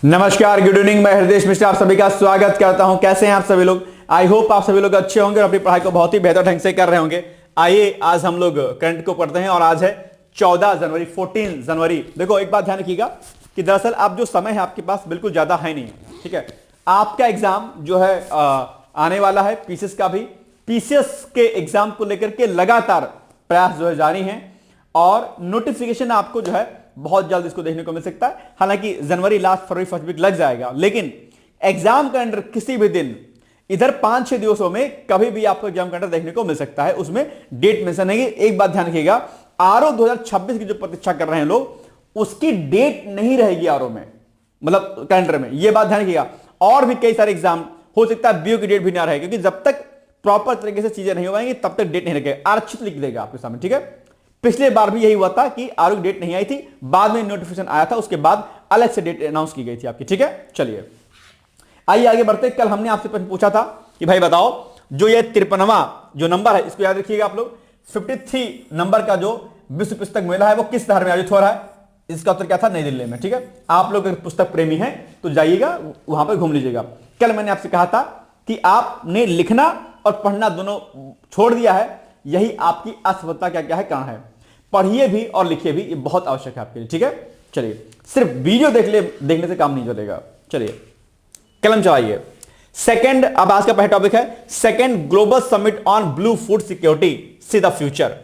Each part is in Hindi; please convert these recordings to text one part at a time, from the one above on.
नमस्कार, गुड इवनिंग। मैं हृदय मिश्रा आप सभी का स्वागत करता हूं। कैसे हैं आप सभी लोग? आई होप आप सभी लोग अच्छे होंगे और अपनी पढ़ाई को बहुत ही बेहतर ढंग से कर रहे होंगे। आइए आज हम लोग करंट को पढ़ते हैं और आज है 14 जनवरी 14 जनवरी। देखो एक बात ध्यान रखिएगा कि दरअसल आप जो समय है आपके पास बिल्कुल ज्यादा है नहीं, ठीक है। आपका एग्जाम जो है आने वाला है पीसीएस का भी। पीसीएस के एग्जाम को लेकर के लगातार प्रयास जो है जारी है और नोटिफिकेशन आपको जो है बहुत जल्द इसको देखने को मिल सकता है। हालांकि जनवरी लास्ट, फरवरी फर्स्ट वीक लग जाएगा, लेकिन एग्जाम कैलेंडर किसी भी दिन इधर 5-6 दिवसों में कभी भी आपको एग्जाम कैलेंडर देखने को मिल सकता है। उसमें डेट मेंशन नहीं है। एक बात ध्यान रखिएगा, आरओ 2026 की जो प्रतीक्षा कर रहे हैं लोग, उसकी डेट नहीं रहेगी आरओ में, मतलब कैलेंडर में। यह बात ध्यान रखिएगा। और भी कई सारे एग्जाम हो सकता है बीओ की डेट भी ना रहे, क्योंकि जब तक प्रॉपर तरीके से चीजें नहीं हो पाएंगी तब तक डेट नहीं लगेगा। आरक्षित लिख देगा आपके सामने, ठीक है। पिछले बार भी यही हुआ था कि आरओ की डेट नहीं आई थी, बाद में नोटिफिकेशन आया था, उसके बाद अलग से डेट अनाउंस की गई थी आपकी, ठीक है। चलिए आइए आगे बढ़ते। कल हमने आपसे प्रश्न पूछा था कि भाई बताओ, जो ये 53वां जो नंबर है, इसको याद रखिएगा आप लोग। 53 नंबर का जो विश्व पुस्तक मेला है वो किस शहर में आयोजित हो रहा है? इसका उत्तर क्या था? नई दिल्ली में, ठीक है। आप लोग अगर पुस्तक प्रेमी हैं तो जाइएगा वहां पर घूम लीजिएगा। कल मैंने आपसे कहा था कि आपने लिखना और पढ़ना दोनों छोड़ दिया है, यही आपकी असफलता क्या क्या है, कारण है। पढ़िए भी और लिखिए भी, ये बहुत आवश्यक है आपके लिए, ठीक है। चलिए, सिर्फ वीडियो देखने से काम नहीं चलेगा। चलिए कलम चलाइए। सेकंड, अब आज का पहला टॉपिक है second global summit on blue food security, sea the future.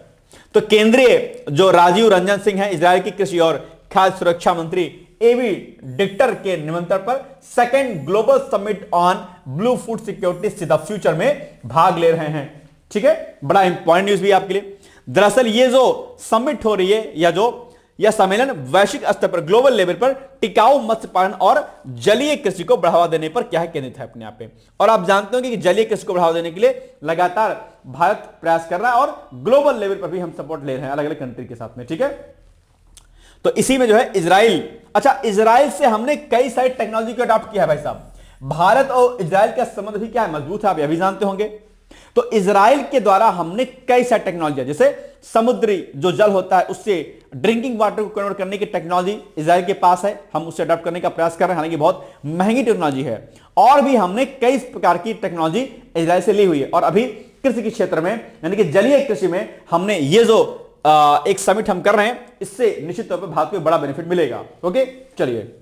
तो केंद्रीय जो राजीव रंजन सिंह है, इजरायल की कृषि और खाद्य सुरक्षा मंत्री एवी डिक्टर के निमंत्रण पर second global summit on blue food security sea the future में भाग ले रहे हैं, ठीक है। बड़ा इंपॉर्टेंट न्यूज भी आपके लिए। दरअसल ये जो समिट हो रही है या जो यह सम्मेलन वैश्विक स्तर पर, ग्लोबल लेवल पर टिकाऊ मत्स्य पालन और जलीय कृषि को बढ़ावा देने पर क्या है, केंद्रित है अपने आप पे। और आप जानते हो कि जलीय कृषि को बढ़ावा देने के लिए लगातार भारत प्रयास कर रहा है और ग्लोबल लेवल पर भी हम सपोर्ट ले रहे हैं अलग अलग कंट्री के साथ में, ठीक है। तो इसी में जो है इजराइल, अच्छा इजराइल से हमने कई सारी टेक्नोलॉजी को अडॉप्ट किया है भाई साहब। भारत और इजराइल का संबंध भी क्या है, मजबूत है, आप यह भी जानते होंगे। तो इजराइल के द्वारा हमने कई सारी टेक्नोलॉजी, जैसे समुद्री जो जल होता है उससे ड्रिंकिंग वाटर को कन्वर्ट करने की टेक्नोलॉजी इजराइल के पास है, हम उससे अडॉप्ट करने का प्रयास कर रहे हैं। हालांकि बहुत महंगी टेक्नोलॉजी है। और भी हमने कई प्रकार की टेक्नोलॉजी इजराइल से ली हुई है। और अभी कृषि के क्षेत्र में, यानी कि जलीय कृषि में, हमने ये जो एक समिट हम कर रहे हैं, इससे निश्चित तौर पर भारत को बड़ा बेनिफिट मिलेगा। ओके, चलिए।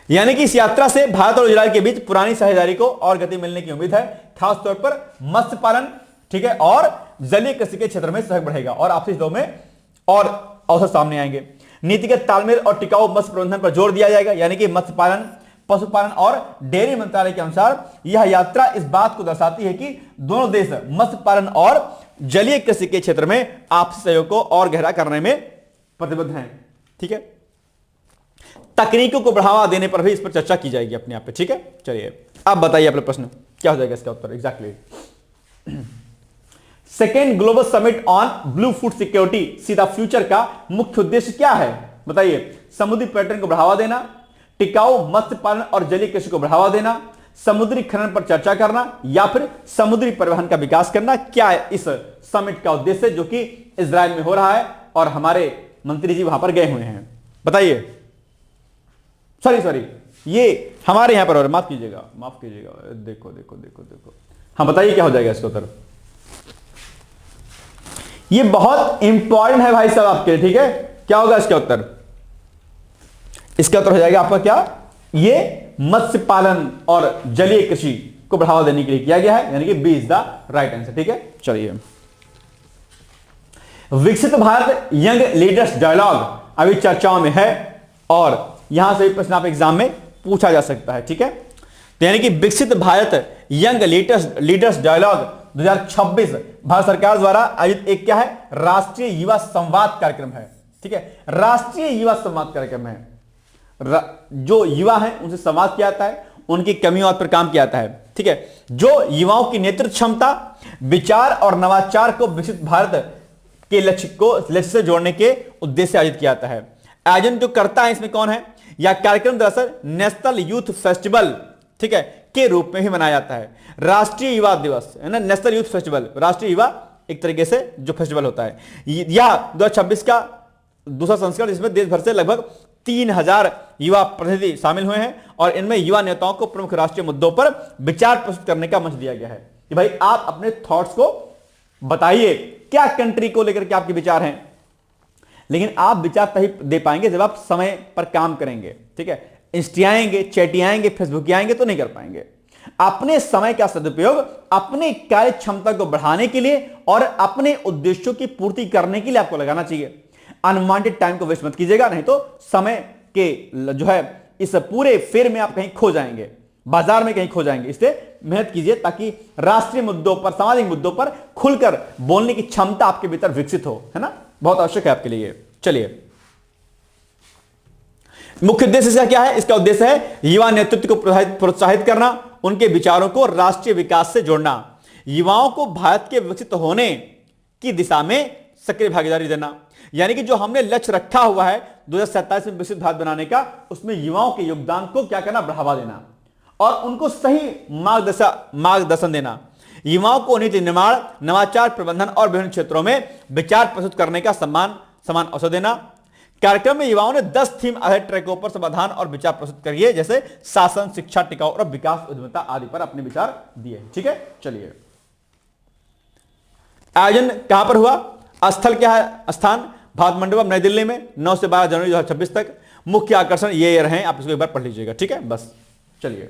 यानी कि इस यात्रा से भारत और इजराइल के बीच पुरानी साझेदारी को और गति मिलने की उम्मीद है, खासतौर पर मत्स्य पालन, ठीक है, और जलीय कृषि के क्षेत्र में सहयोग बढ़ेगा और आपसी हितों में और अवसर सामने आएंगे। नीतिगत तालमेल और टिकाऊ मत्स्य प्रबंधन पर जोर दिया जाएगा। यानी कि मत्स्य पालन, पशुपालन और डेयरी मंत्रालय के अनुसार यह यात्रा इस बात को दर्शाती है कि दोनों देश मत्स्य पालन और जलीय कृषि के क्षेत्र में आपसी सहयोग को और गहरा करने में प्रतिबद्ध हैं, ठीक है। तकनीकों को बढ़ावा देने पर भी इस पर चर्चा की जाएगी अपने आप पे, ठीक है। चलिए अब बताइए अपना प्रश्न क्या हो जाएगा इसका उत्तर exactly. Second global summit on blue food security sea the future का मुख्य उद्देश्य क्या है, बताइए। समुद्री पर्यटन को बढ़ावा देना, टिकाऊ मत्स्य पालन और जलीय कृषि को बढ़ावा देना, समुद्री खनन पर चर्चा करना, या फिर समुद्री परिवहन का विकास करना। क्या है इस समिट का उद्देश्य जो कि इजराइल में हो रहा है और हमारे मंत्री जी वहां पर गए हुए हैं, बताइए। सॉरी, ये हमारे यहां पर और माफ कीजिएगा, देखो। हाँ बताइए क्या हो जाएगा इसका उत्तर। ये बहुत इंपॉर्टेंट है भाई साहब आपके लिए, ठीक है। क्या होगा इसका उत्तर? इसका उत्तर हो जाएगा आपका क्या, ये मत्स्य पालन और जलीय कृषि को बढ़ावा देने के लिए किया गया है, यानी कि B is the right answer, ठीक है। चलिए, विकसित भारत यंग लीडर्स डायलॉग अभी चर्चाओं में है और यहां से भी प्रश्न आप एग्जाम में पूछा जा सकता है, ठीक है। तो यानी कि विकसित Bharat young leaders dialogue 2026 Bharat सरकार द्वारा आयोजित एक क्या है, राष्ट्रीय युवा संवाद कार्यक्रम है, ठीक है। राष्ट्रीय युवा संवाद कार्यक्रम है। जो युवा हैं उनसे संवाद किया जाता है, उनकी कमियों पर काम किया जाता है, ठीक है। जो युवाओं की नेतृत्व क्षमता, विचार और नवाचार को विकसित भारत के लक्ष्य से जोड़ने के उद्देश्य से आयोजित किया जाता है। आयोजन जो करता है इसमें कौन है? यह कार्यक्रम दरअसल नेशनल यूथ फेस्टिवल, ठीक है, के रूप में भी मनाया जाता है। राष्ट्रीय युवा दिवस है ना, नेशनल यूथ फेस्टिवल, राष्ट्रीय युवा एक तरीके से जो फेस्टिवल होता है। यह 2026 का दूसरा संस्करण, इसमें देश भर से लगभग 3000 युवा प्रतिनिधि शामिल हुए हैं और इनमें युवा नेताओं को प्रमुख राष्ट्रीय मुद्दों पर विचार प्रस्तुत करने का मंच दिया गया है कि भाई आप अपने थॉट्स को बताइए, क्या कंट्री को लेकर के आपके विचार हैं। लेकिन आप विचार तभी दे पाएंगे जब आप समय पर काम करेंगे, ठीक है। इंस्टियाएंगे, चैटियाएंगे, फेसबुक आएंगे तो नहीं कर पाएंगे। अपने समय का सदुपयोग अपने कार्य क्षमता को बढ़ाने के लिए और अपने उद्देश्यों की पूर्ति करने के लिए आपको लगाना चाहिए। अनवांटेड टाइम को वेस्ट मत कीजिएगा, नहीं तो समय के जो है इस पूरे फेर में आप कहीं खो जाएंगे, बाजार में कहीं खो जाएंगे। इसलिए मेहनत कीजिए ताकि राष्ट्रीय मुद्दों पर, सामाजिक मुद्दों पर खुलकर बोलने की क्षमता आपके भीतर विकसित हो, है ना। बहुत आवश्यक है आपके लिए। चलिए, मुख्य उद्देश्य इसका क्या है? इसका उद्देश्य है युवा नेतृत्व को प्रोत्साहित करना, उनके विचारों को राष्ट्रीय विकास से जोड़ना, युवाओं को भारत के विकसित होने की दिशा में सक्रिय भागीदारी देना। यानी कि जो हमने लक्ष्य रखा हुआ है 2027 में विकसित भारत बनाने का, उसमें युवाओं के योगदान को क्या करना, बढ़ावा देना और उनको सही मार्गदर्शन देना। युवाओं को नीति निर्माण, नवाचार, प्रबंधन और विभिन्न क्षेत्रों में विचार प्रस्तुत करने का समान अवसर देना। कार्यक्रम में युवाओं ने 10 थीम आधारित ट्रैकों पर समाधान और विचार प्रस्तुत करिए, जैसे शासन, शिक्षा, टिकाऊ और विकास, उद्यमिता आदि पर अपने विचार दिए। ठीक है, चलिए। आयोजन कहां पर हुआ? स्थल क्या है? स्थान भारत मंडपम, नई दिल्ली में 9 से 12 जनवरी 2026 तक। मुख्य आकर्षण ये रहे, आप इसको एक बार पढ़ लीजिएगा। ठीक है, बस। चलिए,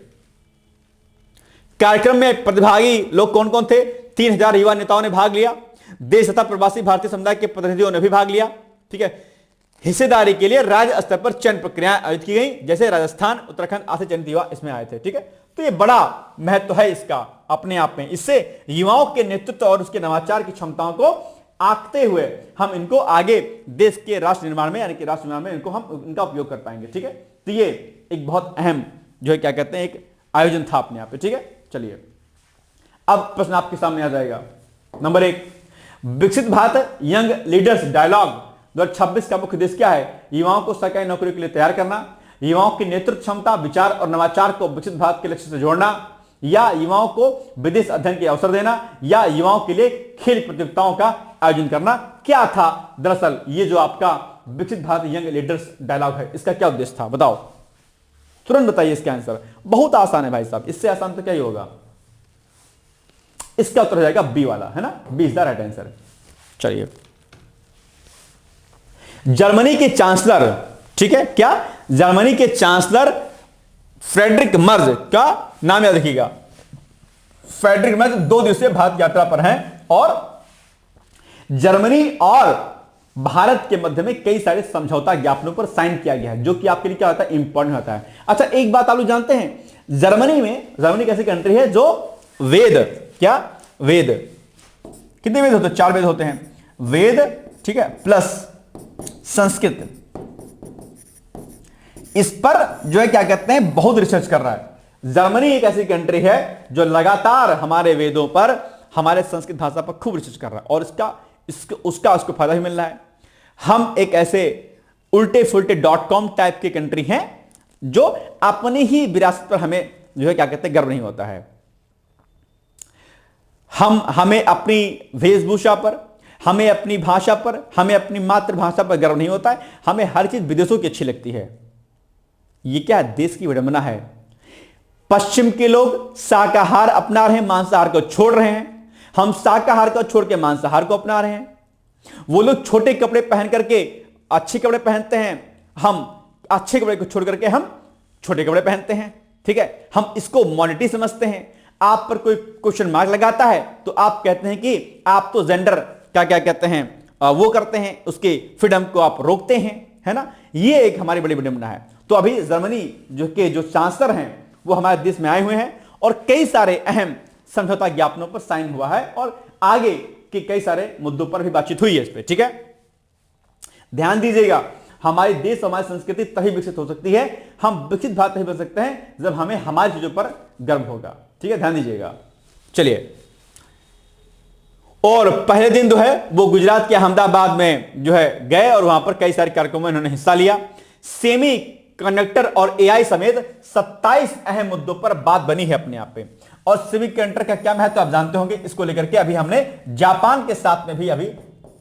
कार्यक्रम में प्रतिभागी लोग कौन कौन थे? 3000 युवा नेताओं ने भाग लिया। देश तथा प्रवासी भारतीय समुदाय के प्रतिनिधियों ने भी भाग लिया। ठीक है, हिस्सेदारी के लिए राज्य स्तर पर चयन प्रक्रियाएं आयोजित की गई, जैसे राजस्थान, उत्तराखंड आदि चयनित युवा इसमें आए थे। ठीक है, तो ये बड़ा महत्व है इसका अपने आप में। इससे युवाओं के नेतृत्व और उसके नवाचार की क्षमताओं को आंकते हुए हम इनको आगे देश के राष्ट्र निर्माण में, यानी कि राष्ट्र निर्माण में इनको हम इनका उपयोग कर पाएंगे। ठीक है, तो ये एक बहुत अहम जो है क्या कहते हैं, एक आयोजन था अपने आप पे। ठीक है, चलिए, अब प्रश्न आपके सामने आ जाएगा। नंबर 1, विकसित भारत यंग लीडर्स डायलॉग 2026 का मुख्य उद्देश्य क्या है? युवाओं को सरकारी नौकरियों के लिए तैयार करना, युवाओं की नेतृत्व क्षमता, विचार और नवाचार को विकसित भारत के लक्ष्य से जोड़ना, या युवाओं को विदेश अध्ययन के अवसर देना, या युवाओं के लिए खेल प्रतियोगिताओं का आयोजन करना। क्या था दरअसल ये जो आपका विकसित भारत यंग लीडर्स डायलॉग है, इसका क्या उद्देश्य था? बताओ, तुरंत बताइए इसका आंसर। बहुत आसान है भाई साहब, इससे आसान तो क्या ही होगा। इसका उत्तर हो जाएगा बी वाला, है ना। B is the right answer. चलिए, जर्मनी के चांसलर, ठीक है, क्या? जर्मनी के चांसलर फ्रेडरिक मर्ज का नाम याद रखिएगा। फ्रेडरिक मर्ज 2 दिवसीय भारत यात्रा पर हैं और जर्मनी और भारत के मध्य में कई सारे समझौता ज्ञापनों पर साइन किया गया है, जो कि आपके लिए क्या होता है, इंपॉर्टेंट होता है। अच्छा, एक बात आप लोग जानते हैं, जर्मनी कैसी कंट्री है जो वेद, क्या वेद, कितने वेद होते हैं? 4 वेद होते हैं। वेद, ठीक है, प्लस संस्कृत, इस पर जो है क्या कहते हैं, बहुत रिसर्च कर रहा है। जर्मनी एक ऐसी कंट्री है जो लगातार हमारे वेदों पर, हमारे संस्कृत भाषा पर खूब रिसर्च कर रहा है और उसको फायदा भी मिल रहा है। हम एक ऐसे उल्टे फुल्टे .com टाइप की कंट्री हैं जो अपनी ही विरासत पर हमें जो है क्या कहते हैं, गर्व नहीं होता है। हमें अपनी वेशभूषा पर, हमें अपनी भाषा पर, हमें अपनी मातृभाषा पर गर्व नहीं होता है। हमें हर चीज विदेशों की अच्छी लगती है। ये क्या देश की विडंबना है। पश्चिम के लोग शाकाहार अपना रहे हैं, मांसाहार को छोड़ रहे हैं। हम शाकाहार को छोड़ के मांसाहार को अपना रहे हैं। वो लोग छोटे कपड़े पहन करके अच्छे कपड़े पहनते हैं, हम अच्छे कपड़े को छोड़ करके हम छोटे कपड़े पहनते हैं। ठीक है, हम इसको मॉडर्निटी समझते हैं। आप पर कोई क्वेश्चन मार्क लगाता है तो आप कहते हैं कि आप तो जेंडर क्या कहते हैं, वो करते हैं, उसके फ्रीडम को आप रोकते हैं, है ना। ये एक हमारी बड़ी विडंबना है। तो अभी जर्मनी जो चांसलर हैं वो हमारे देश में आए हुए हैं और कई सारे अहम समझौता ज्ञापनों पर साइन हुआ है और आगे के कई सारे मुद्दों पर भी बातचीत हुई है इस पर। ठीक है, ध्यान दीजिएगा, हमारे देश, हमारी संस्कृति तभी विकसित हो सकती है, हम विकसित भारत तभी बन सकते हैं जब हमें हमारी चीजों पर गर्व होगा। ठीक है, ध्यान दीजिएगा। चलिए, और पहले दिन जो है वो गुजरात के अहमदाबाद में जो है गए और वहां पर कई सारे कार्यक्रमों में उन्होंने हिस्सा लिया। सेमी कंडक्टर और एआई समेत 27 अहम मुद्दों पर बात बनी है अपने आप पे। और सेमी कंडक्टर का क्या महत्व आप जानते होंगे, इसको लेकर के अभी हमने जापान के साथ में भी अभी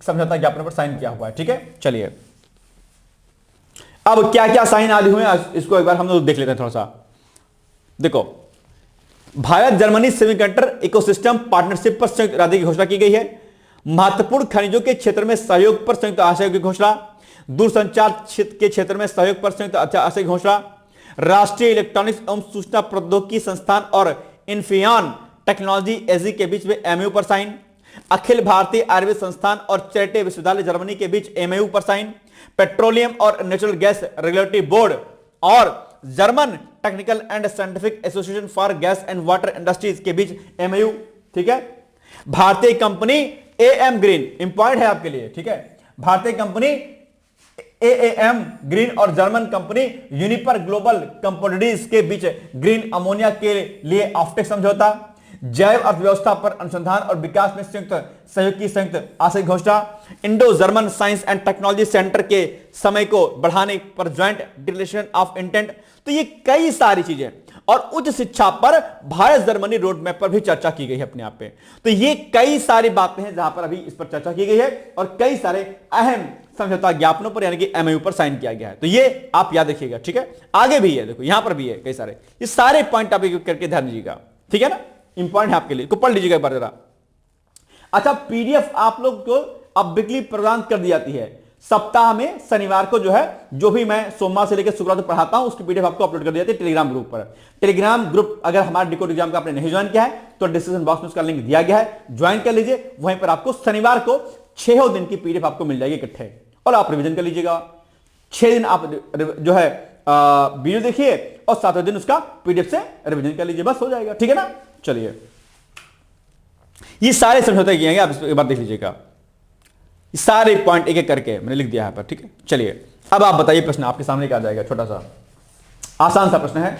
समझौता ज्ञापन पर साइन किया हुआ है। ठीक है, चलिए, अब क्या क्या साइन आदि हुए इसको एक बार हम लोग देख लेते हैं थोड़ा सा। देखो, Bharat Germany semiconductor ecosystem partnership पर संयुक्त इरादे की घोषणा की गई है। महत्वपूर्ण खनिजों के क्षेत्र में सहयोग पर संयुक्त आशय की घोषणा। दूरसंचार क्षेत्र के क्षेत्र में सहयोग पर संयुक्त आशय की घोषणा। राष्ट्रीय इलेक्ट्रॉनिक्स एवं सूचना प्रौद्योगिकी संस्थान और इन्फियन टेक्नोलॉजी एजी के बीच में एमओयू पर साइन। अखिल भारतीय आयुर्वेद संस्थान और चैरिटी विश्वविद्यालय जर्मनी के बीच एमओयू पर साइन। पेट्रोलियम और नेचुरल गैस रेगुलेटरी बोर्ड और German technical and scientific association for gas and water industries के बीच एमओयू। ठीक है। भारतीय कंपनी एएम ग्रीन इंपॉर्टेंट है आपके लिए। ठीक है, भारतीय कंपनी एएम ग्रीन और German company Uniper global composites के बीच ग्रीन अमोनिया के लिए ऑफटेक समझौता। जैव अर्थव्यवस्था पर अनुसंधान और विकास में संयुक्त सहयोग की संयुक्त आशय घोषणा। Indo German science and technology centre के समय को बढ़ाने पर ज्वाइंट डिक्लेरेशन ऑफ इंटेंट। तो ये कई सारी चीजें, और उच्च शिक्षा पर भारत जर्मनी रोड मैप पर भी चर्चा की गई है अपने आप पे। तो ये कई सारी बातें हैं जहां पर अभी इस पर चर्चा की गई है और कई सारे अहम समझौता ज्ञापनों पर यानी कि एमओयू पर साइन किया गया है। तो ये आप याद रखिएगा। ठीक है, आगे भी है, देखो यहां पर भी है कई सारे, ये सारे पॉइंट आप करके ध्यान दीजिएगा। ठीक है ना, इंपॉर्टेंट है आपके लिए, पढ़ लीजिएगा एक बार जरा। अच्छा, पीडीएफ आप लोग को अब वीकली प्रदान कर दी जाती है। सप्ताह में शनिवार को जो है, जो भी मैं सोमवार से लेकर शुक्रवार तक पढ़ाता हूं उसकी पीडीएफ आपको अपलोड कर दी जाती है टेलीग्राम ग्रुप पर। टेलीग्राम ग्रुप अगर हमारे डिकोड एग्जाम का आपने नहीं ज्वाइन किया है तो डिस्क्रिप्शन बॉक्स में उसका लिंक दिया गया है, ज्वाइन कर लीजिए। वहीं पर आपको शनिवार को 6 दिन की पीडीएफ आपको मिल जाएगी इकट्ठे, और आप रिवीजन कर लीजिएगा। 6 दिन आप जो है वीडियो देखिए और 7वें दिन उसका पीडीएफ से रिवीजन कर लीजिए, बस हो जाएगा। ठीक है ना, चलिए ये सारे समझौते किए गए, आप एक बार देख लीजिएगा। सारे पॉइंट एक एक करके मैंने लिख दिया है पर। ठीक है, चलिए अब आप बताइए, प्रश्न आपके सामने क्या जाएगा, छोटा सा आसान सा प्रश्न है।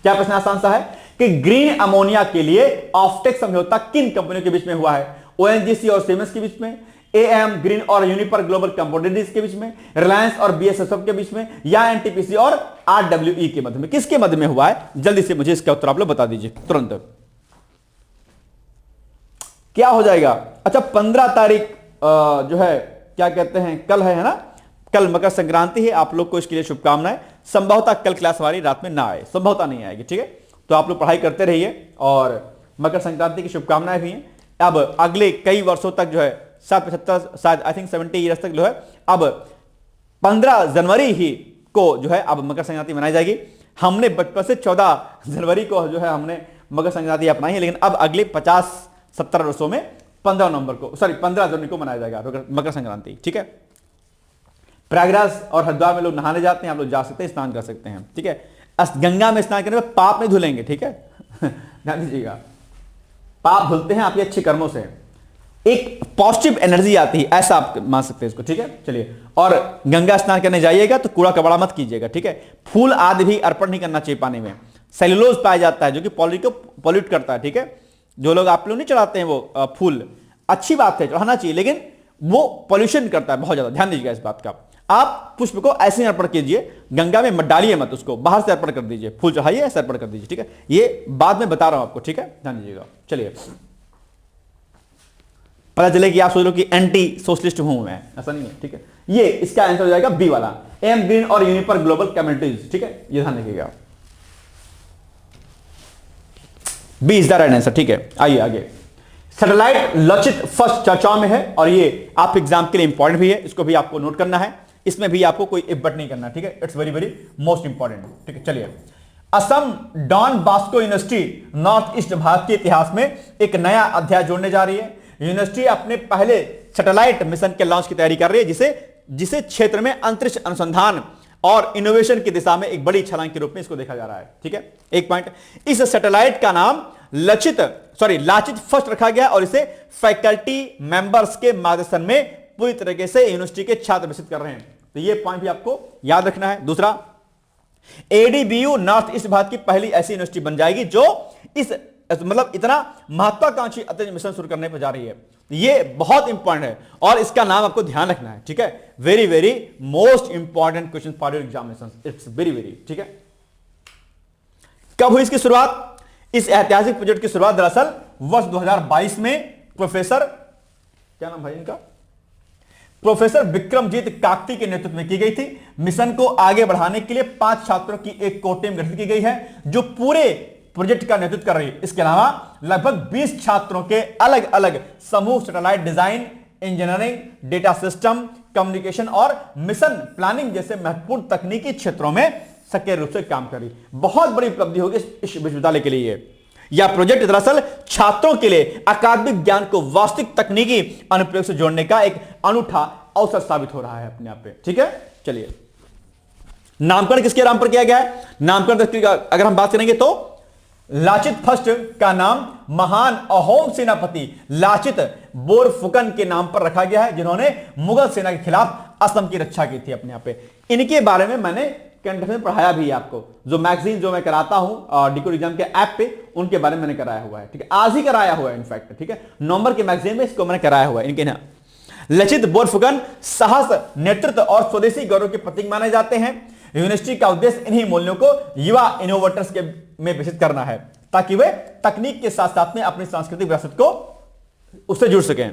क्या प्रश्न आसान सा है कि ग्रीन अमोनिया के लिए ऑफटेक समझौता किन कंपनियों के बीच में हुआ है? ओएनजीसी और सीमेंस के बीच में, एएम ग्रीन और यूनिपर ग्लोबल कंपोजिट्स के बीच में, रिलायंस और बीएसएसएफ के बीच में, या एनटीपीसी और आरडब्ल्यूई के मध्य में? किसके मध्य में हुआ है? जल्दी से मुझे इसका उत्तर आप लोग बता दीजिए तुरंत। क्या हो जाएगा? अच्छा, 15 तारीख जो है क्या कहते हैं, कल है ना, कल मकर संक्रांति है। आप लोग को इसके लिए शुभकामनाएं। संभवतः कल क्लास हमारी रात में ना आए, संभवतः नहीं आएगी। ठीक है, तो आप लोग पढ़ाई करते रहिए और मकर संक्रांति की शुभकामनाएं भी हैं। अब अगले कई वर्षों तक जो है 75 शायद आई थिंक 70 ईयर्स तक जो है, अब 15 जनवरी ही को जो है अब मकर संक्रांति मनाई जाएगी। हमने बचपन से 14 जनवरी को जो है हमने मकर संक्रांति अपनाई है, लेकिन अब अगले 50-70 वर्षों में 15 नवंबर को, सॉरी 15 जनवरी को मनाया जाएगा मकर संक्रांति। ठीक है, प्रयागराज और हरिद्वार में लोग नहाने जाते हैं, आप लोग जा सकते हैं, स्नान कर सकते हैं। ठीक है, गंगा में स्नान करने में पाप नहीं धुलेंगे। ठीक है, ध्यान दीजिएगा, पाप धुलते हैं आपके अच्छे कर्मों से, एक पॉजिटिव एनर्जी आती है, ऐसा आप मान सकते हैं इसको। ठीक है, चलिए, और गंगा स्नान करने जाइएगा तो कूड़ा कबाड़ा मत कीजिएगा। ठीक है, फूल आदि भी अर्पण नहीं करना चाहिए पानी में, सेल्यूलोज पाया जाता है जो कि पॉल्यूट करता है। ठीक है, जो लोग आप लोग नहीं चढ़ाते हैं वो फूल, अच्छी बात है, चढ़ाना चाहिए, लेकिन वो पॉल्यूशन करता है बहुत ज्यादा, ध्यान दीजिएगा इस बात का। आप पुष्प को ऐसे ही अर्पण कीजिए, गंगा में मत डालिए, मत उसको बाहर से अर्पण कर दीजिए, फूल चढ़ाइए ऐसे अर्पण कर दीजिए। ठीक है, ये बाद में बता रहा हूं आपको। ठीक है, ध्यान दीजिएगा। चलिए, पता चले कि आप सोच लो कि एंटी सोशलिस्ट हूं मैं, ऐसा नहीं है। ठीक है, ये इसका आंसर हो जाएगा बी वाला, एम ग्रीन और यूनिपर ग्लोबल कम्युनिटीज। ठीक है, ये ध्यान रखिएगा, B is the right answer. ठीक है, आइए आगे। सैटेलाइट लचित फर्स्ट चर्चाओं में है और ये आप एग्जाम के लिए इंपॉर्टेंट भी है, इसको भी आपको नोट करना है, इसमें भी आपको कोई इफ बट नहीं करना। ठीक है, it's very very most important. ठीक है, चलिए, Assam Don Bosco university north east Bharat के इतिहास में एक नया अध्याय जोड़ने जा रही है। यूनिवर्सिटी अपने पहले सैटेलाइट मिशन के लॉन्च की तैयारी कर रही है, जिसे क्षेत्र में अंतरिक्ष अनुसंधान और इनोवेशन की दिशा में एक बड़ी छलांग के रूप में इसको देखा जा रहा है। ठीक है, एक पॉइंट, इस सैटेलाइट का नाम लाचित फर्स्ट रखा गया और इसे फैकल्टी मेंबर्स के मार्गदर्शन में पूरी तरीके से यूनिवर्सिटी के छात्र विकसित कर रहे हैं। तो ये पॉइंट भी आपको याद रखना है। दूसरा, एडीबीयू नॉर्थ ईस्ट भारत की पहली ऐसी यूनिवर्सिटी बन जाएगी जो इस मतलब इतना महत्वाकांक्षी अंतरिक्ष मिशन शुरू करने पर जा रही है। ये बहुत इंपॉर्टेंट है और इसका नाम आपको ध्यान रखना है। ठीक है, very very most important question for your examination, it's very very. ठीक है, कब हुई इसकी शुरुआत? इस ऐतिहासिक प्रोजेक्ट की शुरुआत दरअसल वर्ष 2022 में प्रोफेसर, क्या नाम भाई इनका, प्रोफेसर विक्रमजीत काकती के नेतृत्व में की गई थी। मिशन को आगे बढ़ाने के लिए 5 छात्रों की एक कोर टीम गठित की गई है जो पूरे प्रोजेक्ट का नेतृत्व कर रही है। इसके अलावा लगभग 20 छात्रों के अलग अलग समूह satellite design, engineering, data system, communication और मिशन प्लानिंग जैसे महत्वपूर्ण तकनीकी क्षेत्रों में सक्रिय रूप से काम कर रही। बहुत बड़ी उपलब्धि होगी इस विश्वविद्यालय के लिए। यह प्रोजेक्ट दरअसल छात्रों के लिए अकादमिक ज्ञान को वास्तविक तकनीकी अनुप्रयोग से जोड़ने का एक अनूठा अवसर साबित हो रहा है अपने आप पे। ठीक है, चलिए नामकरण किसके नाम पर किया गया है? नामकरण अगर हम बात करेंगे तो लाचित फर्स्ट का नाम महान अहोम सेनापति लाचित बोरफुकन के नाम पर रखा गया है, जिन्होंने मुगल सेना के खिलाफ असम की रक्षा की थी अपने आप पे। इनके बारे में मैंने करंट में पढ़ाया भी है आपको, जो मैगजीन जो मैं कराता हूं डिकोड एग्जाम के ऐप पे, उनके बारे में मैंने कराया हुआ है। ठीक है, आज ही कराया हुआ है इनफैक्ट। ठीक है, नवंबर के मैगजीन में इसको मैंने कराया हुआ है। इनके ना लचित बोरफुकन साहस, नेतृत्व और स्वदेशी गौरव के प्रतीक माने जाते हैं। यूनिवर्सिटी का उद्देश्य इन्हीं मूल्यों को युवा इनोवेटर्स के में विकसित करना है, ताकि वे तकनीक के साथ साथ में अपनी सांस्कृतिक विरासत को उससे जुड़ सकें।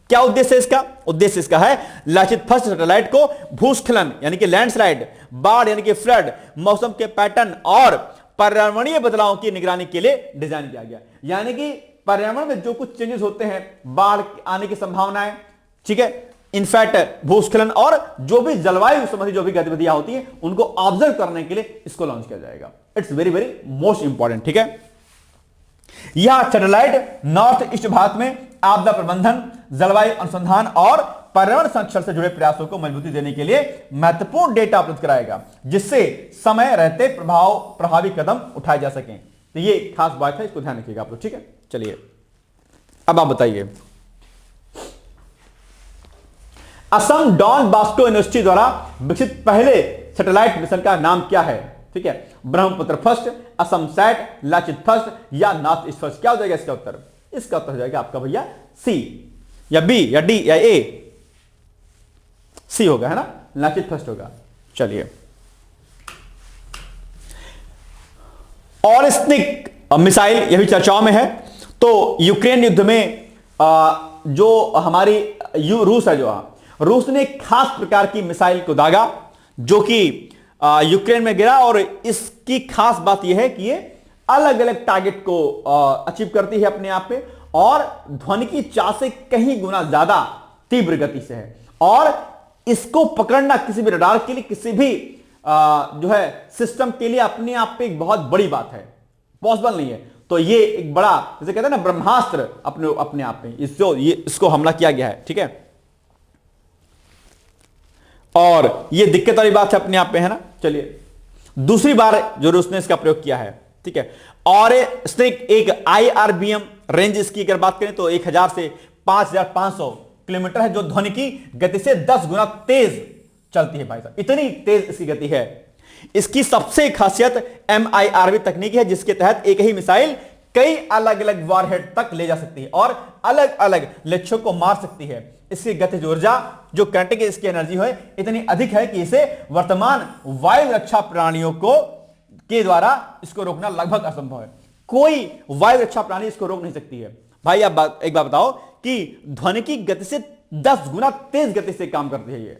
क्या उद्देश्य है इसका? उद्देश्य इसका है लाचित फर्स्ट सैटेलाइट को भूस्खलन यानी कि लैंडस्लाइड, बाढ़ यानी कि फ्लड, मौसम के पैटर्न और पर्यावरणीय बदलावों की निगरानी के लिए डिजाइन किया गया। यानी कि पर्यावरण में जो कुछ चेंजेस होते हैं, बाढ़ आने की संभावनाएं, ठीक है, इनफैक्ट भूस्खलन और जो भी जलवायु संबंधी जो भी गतिविधियां होती हैं उनको ऑब्जर्व करने के लिए इसको लॉन्च किया जाएगा। It's very very most important. ठीक है, यह सैटेलाइट नॉर्थ ईस्ट भारत में आपदा प्रबंधन, जलवायु अनुसंधान और पर्यावरण संरक्षण से जुड़े प्रयासों को मजबूती देने के लिए महत्वपूर्ण डेटा उपलब्ध कराएगा, जिससे समय रहते प्रभावी कदम उठाए जा सकें। तो ये खास बात है, इसको ध्यान रखिएगा आप लोग। ठीक है, चलिए अब आप बताइए, असम डॉन बॉस्को यूनिवर्सिटी द्वारा विकसित पहले सैटेलाइट मिशन का नाम क्या है? ठीक है, ब्रह्मपुत्र फर्स्ट, असम सैट, लाचित फर्स्ट या नॉर्थ ईस्ट फर्स्ट? क्या हो जाएगा इसका उत्तर? इसका उत्तर हो जाएगा आपका भैया सी या बी या डी या ए। सी होगा, है ना, लाचित फर्स्ट होगा। चलिए, और स्निक मिसाइल यह भी चर्चाओं में है। तो यूक्रेन युद्ध में जो हमारी रूस है, जो रूस ने एक खास प्रकार की मिसाइल को दागा जो कि यूक्रेन में गिरा, और इसकी खास बात यह है कि ये अलग अलग टारगेट को अचीव करती है अपने आप पे, और ध्वनि की चाल से कहीं गुना ज्यादा तीव्र गति से है, और इसको पकड़ना किसी भी रडार के लिए, किसी भी जो है सिस्टम के लिए अपने आप पे एक बहुत बड़ी बात है, पॉसिबल नहीं है। तो ये एक बड़ा, जैसे कहते हैं ना, ब्रह्मास्त्र अपने आप में इसको हमला किया गया है। ठीक है, और ये दिक्कत वाली बात है अपने आप में, है ना। चलिए, दूसरी बार जो रूस ने इसका प्रयोग किया है। ठीक है, और स्नेक एक IRBM रेंज इसकी अगर बात करें तो 1000 से 5500 किलोमीटर है, जो ध्वनि की गति से 10 गुना तेज चलती है भाई साहब, इतनी तेज इसकी गति है। इसकी सबसे खासियत MIRV तकनीक है, जिसके तहत एक ही मिसाइल कई अलग अलग वॉरहेड तक ले जा सकती है और अलग अलग लक्ष्यों को मार सकती है। इसकी गतिज ऊर्जा जो काइनेटिक इसकी एनर्जी है इतनी अधिक है कि इसे वर्तमान वायु रक्षा प्रणालियों के द्वारा इसको रोकना लगभग असंभव है। कोई वायु रक्षा प्रणाली इसको रोक नहीं सकती है। भाई आप एक बात बताओ कि ध्वनि की गति से 10 गुना तेज गति से काम करती है ये,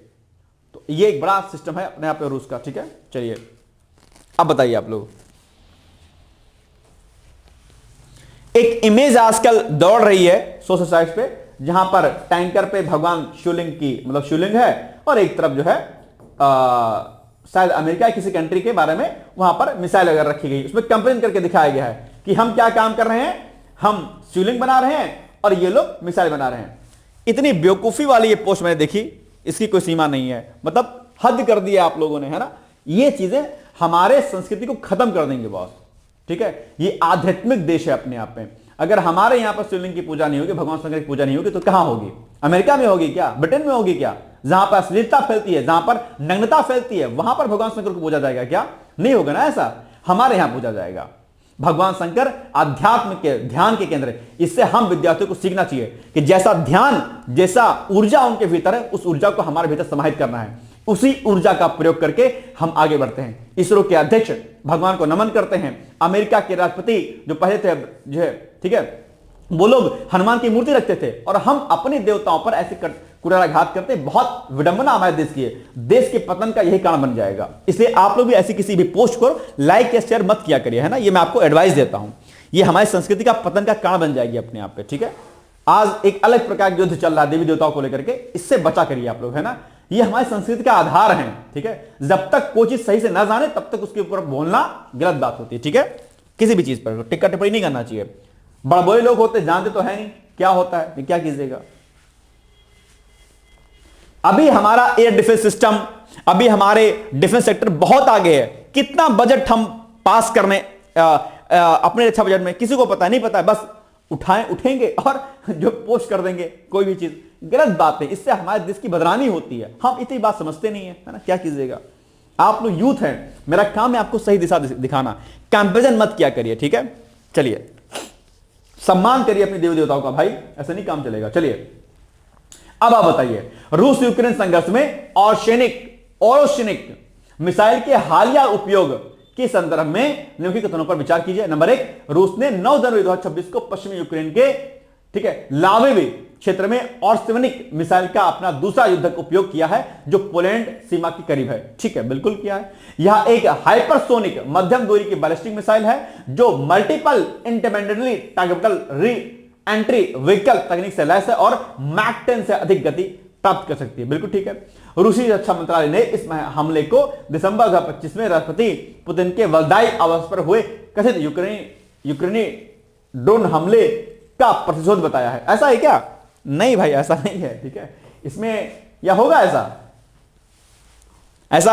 तो ये एक बड़ा सिस्टम है अपने आप में रूस का। ठीक है, चलिए अब बताइए आप लोग, एक इमेज आजकल दौड़ रही है सोशल साइट्स पे, जहां पर टैंकर पे भगवान शिवलिंग की मतलब शिवलिंग है, और एक तरफ जो है शायद अमेरिका किसी कंट्री के बारे में वहां पर मिसाइल वगैरह रखी गई, उसमें कंपेरिजन करके दिखाया गया है कि हम क्या काम कर रहे हैं, हम शिवलिंग बना रहे हैं और ये लोग मिसाइल बना रहे हैं। इतनी बेवकूफी वाली ये पोस्ट मैंने देखी, इसकी कोई सीमा नहीं है, मतलब हद कर दिया आप लोगों ने, है ना। ये चीजें हमारे संस्कृति को खत्म कर देंगे बॉस। ठीक है, ये आध्यात्मिक देश है अपने आप में। अगर हमारे यहां पर शिवलिंग की पूजा नहीं होगी, भगवान शंकर की पूजा नहीं होगी, तो कहां होगी? अमेरिका में होगी क्या? ब्रिटेन में होगी क्या? जहां पर अश्लीलता फैलती है, जहां पर नग्नता फैलती है, वहां पर भगवान शंकर को पूजा जाएगा क्या? नहीं होगा ना ऐसा। हमारे यहां पूजा जाएगा। भगवान शंकर आध्यात्म के ध्यान के केंद्र है। इससे हम विद्यार्थियों को सीखना चाहिए कि जैसा ध्यान, जैसा ऊर्जा उनके भीतर है, उस ऊर्जा को हमारे भीतर समाहित करना है, उसी ऊर्जा का प्रयोग करके हम आगे बढ़ते हैं। इसरो के अध्यक्ष भगवान को नमन करते हैं। अमेरिका के राष्ट्रपति जो पहले थे जो है, ठीक है, वो लोग हनुमान की मूर्ति रखते थे, और हम अपने देवताओं पर ऐसे कुठाराघात करते हैं। बहुत विडंबना हमारे देश की है, देश के पतन का यही कारण बन जाएगा। इसलिए आप लोग भी ऐसी किसी भी पोस्ट को लाइक या शेयर मत किया करिए, है ना, ये मैं आपको एडवाइस देता हूं। ये हमारी संस्कृति का पतन का कारण बन जाएगी अपने आप पे, ठीक है। आज एक अलग प्रकार का युद्ध चल रहा है देवी देवताओं को लेकर के, इससे बचा करिए आप लोग, है ना। ये हमारी संस्कृति का आधार है, ठीक है। जब तक कोई चीज सही से ना जाने तब तक उसके ऊपर बोलना गलत बात होती है, ठीक है। किसी भी चीज पर टिक्का टिप्पणी नहीं करना चाहिए। बड़े बड़े लोग होते जानते तो है नहीं क्या होता है, क्या कीजिएगा। अभी हमारा एयर डिफेंस सिस्टम, अभी हमारे डिफेंस सेक्टर बहुत आगे है। कितना बजट हम पास करने अपने रक्षा बजट में, किसी को पता नहीं पता है, बस उठेंगे और जो पोस्ट कर देंगे कोई भी चीज। गलत बात है, इससे हमारे देश की बदनामी होती है। हम इतनी बात समझते नहीं है ना, क्या कीजिएगा। आप लोग यूथ हैं, मेरा काम है आपको सही दिशा दिखाना। कंपैरिजन मत किया करिए, ठीक है। चलिए, सम्मान करिए अपने देवी देवताओं का भाई, ऐसा नहीं काम चलेगा। चलिए अब आप बताइए, रूस यूक्रेन संघर्ष में ओरोशनिक मिसाइल के हालिया उपयोग के संदर्भ में निम्नलिखित कथनों पर विचार कीजिए। नंबर 1, रूस ने 9 जनवरी 2026 को पश्चिमी यूक्रेन के, ठीक है, लाविव क्षेत्र में ऑर्सनिक मिसाइल का अपना दूसरा युद्धक उपयोग किया है, जो पोलैंड सीमा के करीब है। ठीक है, बिल्कुल किया है। यह एक हाइपरसोनिक मध्यम दूरी की बैलिस्टिक मिसाइल है, जो multiple intermediately targetable re entry vehicle तकनीक से लैस है और मैक 10 से अधिक गति प्राप्त कर सकती है। बिल्कुल ठीक है। रूसी रक्षा मंत्रालय ने इस हमले को दिसंबर 2025 में राष्ट्रपति पुतिन के वल्दाई आवास पर हुए कथित यूक्रेनी ड्रोन हमले का प्रतिशोध बताया है। ऐसा है क्या? नहीं भाई, ऐसा नहीं है, ठीक है। इसमें या होगा ऐसा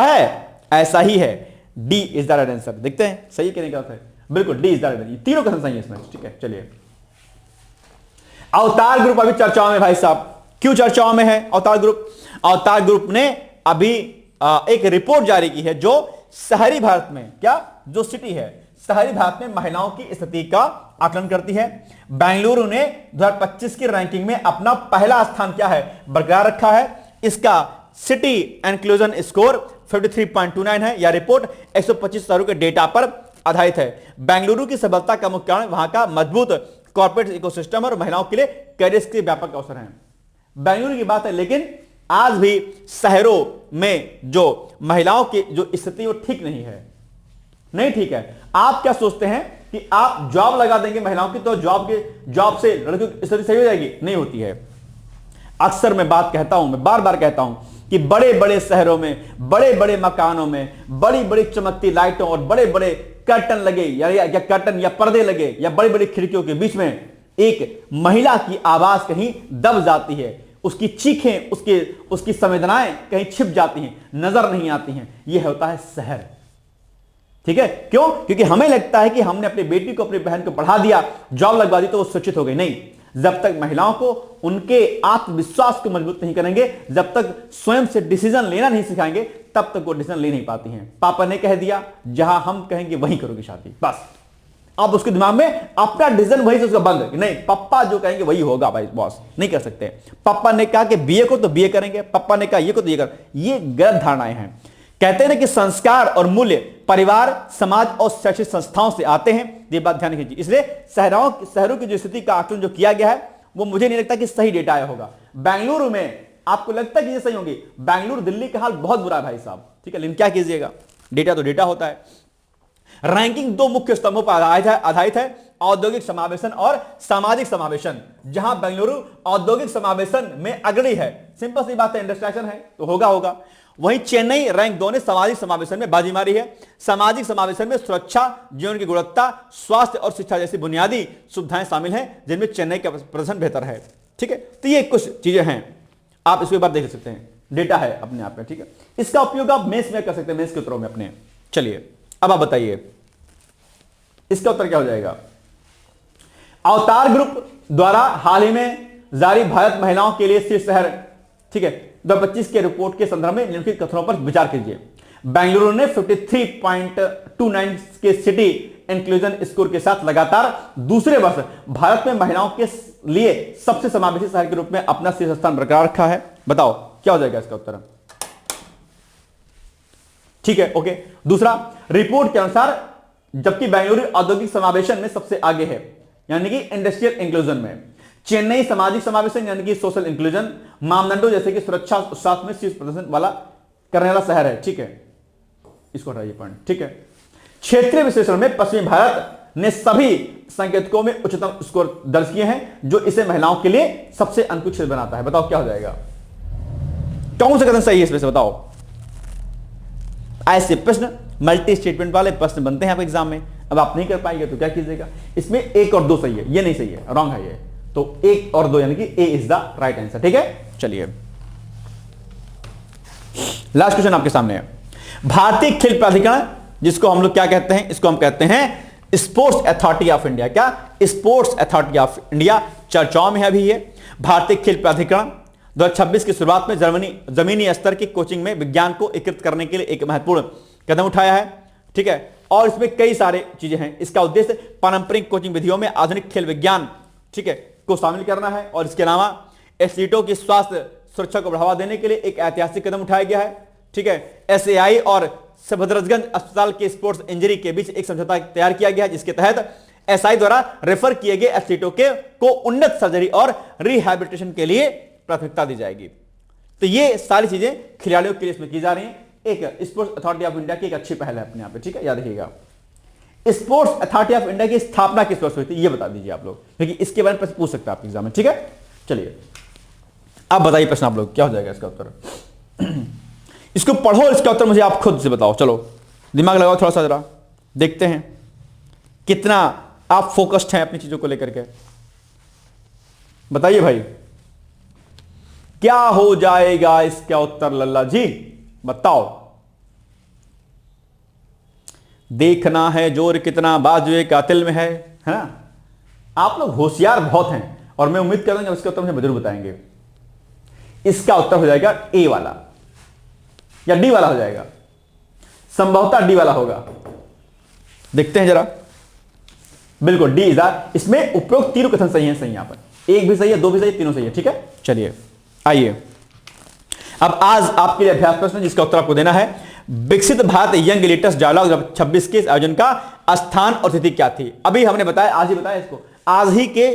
है, ऐसा ही है। D is the right answer. देखते हैं सही कहने का है। बिल्कुल D is the right answer. तीनों कथन सही है इसमें, ठीक है। चलिए, अवतार ग्रुप अभी चर्चाओं में भाई साहब। क्यों चर्चाओं में है अवतार ग्रुप? अवतार ग्रुप ने अभी एक रिपोर्ट जारी की है, जो शहरी भारत में, क्या जो सिटी है, शहरी भारत में महिलाओं की स्थिति का आकलन करती है। बेंगलुरु ने 2025 की रैंकिंग में अपना पहला स्थान क्या है, बरकरार रखा है। इसका सिटी इंक्लूजन स्कोर 53.29 है। यह रिपोर्ट 125 शहरों के डेटा पर आधारित है। बेंगलुरु की सफलता का मुख्य कारण वहां का मजबूत कॉर्पोरेट इकोसिस्टम और महिलाओं के लिए कैरियर के व्यापक अवसर हैं। बेंगलुरु की बात है, लेकिन आज भी शहरों में जो महिलाओं की जो स्थिति वो ठीक नहीं है, नहीं ठीक है। आप क्या सोचते हैं कि आप जॉब लगा देंगे महिलाओं की तो जॉब से लड़कियों की स्थिति सही हो जाएगी? नहीं होती है। अक्सर मैं बात कहता हूं, मैं बार बार कहता हूं कि बड़े बड़े शहरों में, बड़े बड़े मकानों में बड़ी बड़ी चमकती लाइटों और बड़े बड़े कर्टन लगे या कर्टन या पर्दे लगे या बड़ी बड़ी खिड़कियों के बीच में एक महिला की आवाज कहीं दब जाती है, उसकी चीखें, उसकी संवेदनाएं कहीं छिप जाती हैं, नजर नहीं आती हैं। यह होता है शहर, ठीक है। क्यों? क्योंकि हमें लगता है कि हमने अपनी बेटी को, अपनी बहन को पढ़ा दिया, जॉब लगवा दी तो वो सुरक्षित हो गई। नहीं, जब तक महिलाओं को उनके आत्मविश्वास को मजबूत नहीं करेंगे, जब तक स्वयं से डिसीजन लेना नहीं सिखाएंगे, तब तक वो डिसीजन ले नहीं पाती हैं। पापा ने कह दिया, जहां हम कहेंगे वहीं करोगे शादी, बस। अब उसके दिमाग में अपना डिसीजन वहीं से उसका बंद है कि नहीं, पापा जो कहेंगे वही होगा भाई, बॉस नहीं कर सकते। पापा ने कहा कि बीए को तो बीए करेंगे, पापा ने कहा ये को तो ये कर। ये गलत धारणाएं हैं। कहते हैं ना कि संस्कार और मूल्य परिवार, समाज और शैक्षिक संस्थाओं से आते हैं। ये बात ध्यान रखिए। इसलिए शहरों की जो स्थिति का आकलन जो किया गया है, वो मुझे नहीं लगता कि सही डेटा आया होगा। बेंगलुरु में आपको लगता है कि ये सही होंगी? बेंगलुरु, दिल्ली का हाल बहुत बुरा है भाई साहब, ठीक है। लेकिन क्या कीजिएगा, डेटा तो डेटा होता है। रैंकिंग दो मुख्य स्तंभों पर आधारित है, औद्योगिक समावेशन और सामाजिक समावेशन। जहां बेंगलुरु औद्योगिक समावेशन में अग्रणी है, सिंपल सी बात है, इंडस्ट्रियलाइजेशन है तो होगा। वहीं चेन्नई रैंक 2 ने सामाजिक समावेशन में बाजी मारी है। सामाजिक समावेशन में सुरक्षा, जीवन की गुणवत्ता, स्वास्थ्य और शिक्षा जैसी बुनियादी सुविधाएं शामिल हैं, जिनमें चेन्नई का प्रदर्शन बेहतर है, ठीक है। तो ये कुछ चीजें हैं, आप इसके बाद देख सकते हैं, डेटा है अपने आप में, ठीक है। इसका उपयोग आप मेंस में कर सकते हैं, मेंस के उत्तरों में अपने। चलिए अब आप बताइए इसका उत्तर क्या हो जाएगा। अवतार ग्रुप द्वारा हाल ही में जारी भारत महिलाओं के लिए शीर्ष शहर, ठीक है, 2025 के रिपोर्ट के संदर्भ में निम्नलिखित कथनों पर विचार कीजिए। बेंगलुरु ने 53.29 के सिटी इंक्लूजन स्कोर के साथ लगातार दूसरे वर्ष भारत में महिलाओं के लिए सबसे समावेशी शहर के रूप में अपना शीर्ष स्थान बरकरार रखा है। बताओ क्या हो जाएगा इसका उत्तर? ठीक है, ओके। दूसरा, रिपोर्ट के अनुसार जबकि बेंगलुरु औद्योगिक समावेशन में सबसे आगे है, यानी कि इंडस्ट्रियल इंक्लूजन में, चेन्नई सामाजिक समावेशन यानी कि सोशल इंक्लूजन मानदंडों जैसे कि सुरक्षा स्वास्थ्य में शीर्ष प्रदर्शन वाला करने वाला शहर है। ठीक है, इसको हटाइए पॉइंट। ठीक है, क्षेत्रीय विश्लेषण में पश्चिमी भारत ने सभी संकेतकों में उच्चतम स्कोर दर्ज किए हैं, जो इसे महिलाओं के लिए सबसे अनुकूल क्षेत्र बनाता है। बताओ क्या हो जाएगा, कौन सा कथन सही है इसमें से बताओ। ऐसे प्रश्न मल्टी स्टेटमेंट वाले प्रश्न बनते हैं आपके एग्जाम में। अब आप नहीं कर पाएंगे तो क्या कीजिएगा, इसमें 1 और 2 सही है, ये नहीं सही है, रॉन्ग है ये। तो 1 और 2 यानी कि ए इज द राइट आंसर। ठीक है, चलिए लास्ट क्वेश्चन आपके सामने है। भारतीय खेल प्राधिकरण, जिसको हम लोग क्या कहते हैं, इसको हम कहते हैं स्पोर्ट्स अथॉरिटी ऑफ इंडिया। क्या, स्पोर्ट्स अथॉरिटी ऑफ इंडिया चर्चाओं में है अभी ये। भारतीय खेल प्राधिकरण 2026 की शुरुआत में जमीनी स्तर की कोचिंग में विज्ञान को एकीकृत करने के लिए एक महत्वपूर्ण कदम उठाया है। ठीक है, और इसमें कई सारे चीजें हैं। इसका उद्देश्य पारंपरिक कोचिंग विधियों में आधुनिक खेल विज्ञान, ठीक है, को शामिल करना है। और इसके अलावा एथलीटों की स्वास्थ्य सुरक्षा को बढ़ावा देने के लिए एक ऐतिहासिक कदम उठाया गया है। ठीक है, एसएआई और सफदरजंग अस्पताल के स्पोर्ट्स इंजरी के बीच एक समझौता तैयार किया गया है, जिसके तहत एसआई द्वारा रेफर किए गए एथलीटों को उन्नत सर्जरी और रिहैबिलिटेशन के लिए प्राथमिकता दी जाएगी। तो ये सारी चीजें खिलाड़ियों के लिए इसमें की जा रही हैं। एक स्पोर्ट्स अथॉरिटी ऑफ इंडिया की एक अच्छी पहल है अपने यहाँ पे। ठीक है, याद रखिएगा। स्पोर्ट्स अथॉरिटी ऑफ इंडिया की स्थापना किस वर्ष हुई थी, ये बता दीजिए आप लोग, क्योंकि इसके बारे में पूछ सकते हैं आप एग्जाम में। ठीक है, चलिए अब बताइए प्रश्न आप लोग, क्या हो जाएगा इसका उत्तर। इसको पढ़ो, इसका उत्तर मुझे आप खुद से बताओ। चलो दिमाग लगाओ थोड़ा सा, जरा देखते हैं कितना आप फोकस्ड हैं अपनी चीजों को लेकर के। बताइए भाई, क्या हो जाएगा इसका उत्तर लल्ला जी, बताओ। देखना है जोर कितना बाजुए कातिल में है ना। आप लोग होशियार बहुत हैं और मैं उम्मीद करूंगा इसका उत्तर मुझे जरूर बताएंगे। इसका उत्तर हो जाएगा ए वाला या डी वाला हो जाएगा, संभवतः डी वाला होगा। देखते हैं जरा। बिल्कुल डी इज इसमें उपयुक्त तीनों कथन सही है। सही यहां पर 1 भी सही है, 2 भी सही है, तीनों सही है। ठीक है, चलिए आइए अब आज आपके लिए अभ्यास प्रश्न जिसका उत्तर आपको देना है। विकसित भारत यंग लीडर्स डायलॉग 26 के आयोजन का स्थान और तिथि क्या थी। अभी हमने बताया, आज ही बताया इसको, आज ही के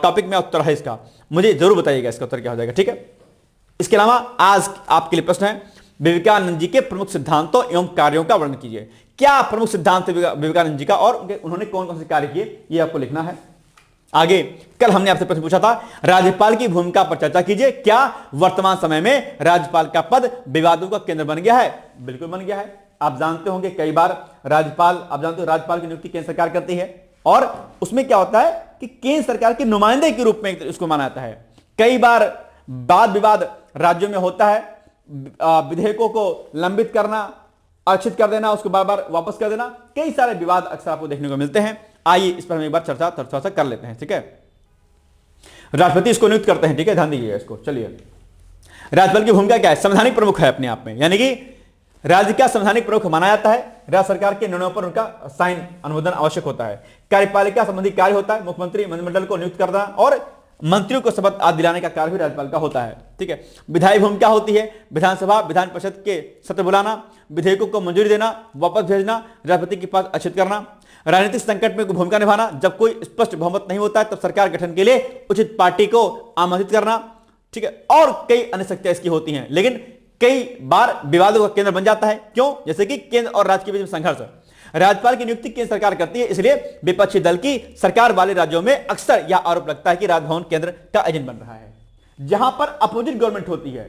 टॉपिक में उत्तर है इसका। मुझे जरूर बताइएगा इसका उत्तर क्या हो जाएगा। ठीक है, इसके अलावा आज आपके लिए प्रश्न है, विवेकानंद जी के प्रमुख सिद्धांतों एवं कार्यों का वर्णन कीजिए। क्या प्रमुख सिद्धांत विवेकानंद जी का और उन्होंने कौन कौन से कार्य किए, ये आपको लिखना है। आगे कल हमने आपसे प्रश्न पूछा था, राज्यपाल की भूमिका पर चर्चा कीजिए। क्या वर्तमान समय में राज्यपाल का पद विवादों का केंद्र बन गया है? बिल्कुल बन गया है। आप जानते होंगे कई बार राज्यपाल की नियुक्ति केंद्र सरकार करती है और उसमें क्या होता है कि केंद्र सरकार के नुमाइंदे के रूप में उसको माना जाता है। कई बार वाद विवाद राज्यों में होता है, विधेयकों को लंबित करना, आरक्षित कर देना, उसको बार बार वापस कर देना, कई सारे विवाद अक्सर आपको देखने को मिलते हैं। आइए इस पर हम एक बार चर्चा कर लेते हैं। ठीक है, राष्ट्रपति इसको नियुक्त करते हैं। ठीक है, ध्यान दीजिएगा इसको। चलिए, राज्यपाल की भूमिका क्या है? संवैधानिक प्रमुख है अपने आप में, यानी कि राज्य का संवैधानिक प्रमुख माना जाता है। राज्य सरकार के निर्णयों पर उनका साइन अनुमोदन आवश्यक होता है। कार्यपालिका संबंधी कार्य होता है, मुख्यमंत्री मंत्रिमंडल को नियुक्त करना और मंत्रियों को शपथ आदि दिलाने का कार्य भी राज्यपाल का होता है। ठीक है, विधायी भूमिका होती है, विधानसभा विधान परिषद के सत्र बुलाना, विधेयकों को मंजूरी देना, वापस भेजना, राष्ट्रपति के पास अच्छित करना, राजनीतिक संकट में भूमिका निभाना, जब कोई स्पष्ट बहुमत नहीं होता है तब सरकार गठन के लिए उचित पार्टी को आमंत्रित करना। ठीक है, और कई अन्य शक्तियां इसकी होती हैं, लेकिन कई बार विवादों का केंद्र बन जाता है। क्यों? जैसे कि केंद्र और राज्य के बीच में संघर्ष। राज्यपाल की नियुक्ति केंद्र सरकार करती है, इसलिए विपक्षी दल की सरकार वाले राज्यों में अक्सर यह आरोप लगता है कि राजभवन केंद्र का एजेंट बन रहा है। जहां पर अपोजिट गवर्नमेंट होती है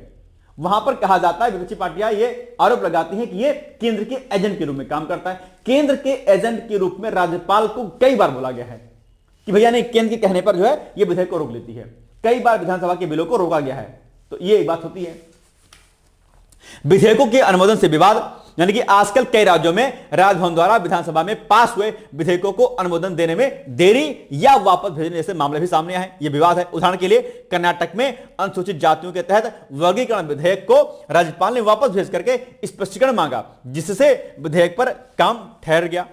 वहां पर कहा जाता है, विपक्षी पार्टियां ये आरोप लगाती हैं कि ये केंद्र के एजेंट के रूप में काम करता है। केंद्र के एजेंट के रूप में राज्यपाल को कई बार बोला गया है कि भैया नहीं, केंद्र के कहने पर जो है ये विधेयक को रोक लेती है। कई बार विधानसभा के बिलों को रोका गया है। तो ये एक बात होती है। विधेयकों के अनुमोदन से विवाद, यानी कि आजकल कई राज्यों में राजभवन द्वारा विधानसभा में पास हुए विधेयकों को अनुमोदन देने में देरी या वापस भेजने जैसे मामले भी सामने आए। यह विवाद है। उदाहरण के लिए कर्नाटक में अनुसूचित जातियों के तहत वर्गीकरण विधेयक को राज्यपाल ने वापस भेज करके स्पष्टीकरण मांगा, जिससे विधेयक पर काम ठहर गया।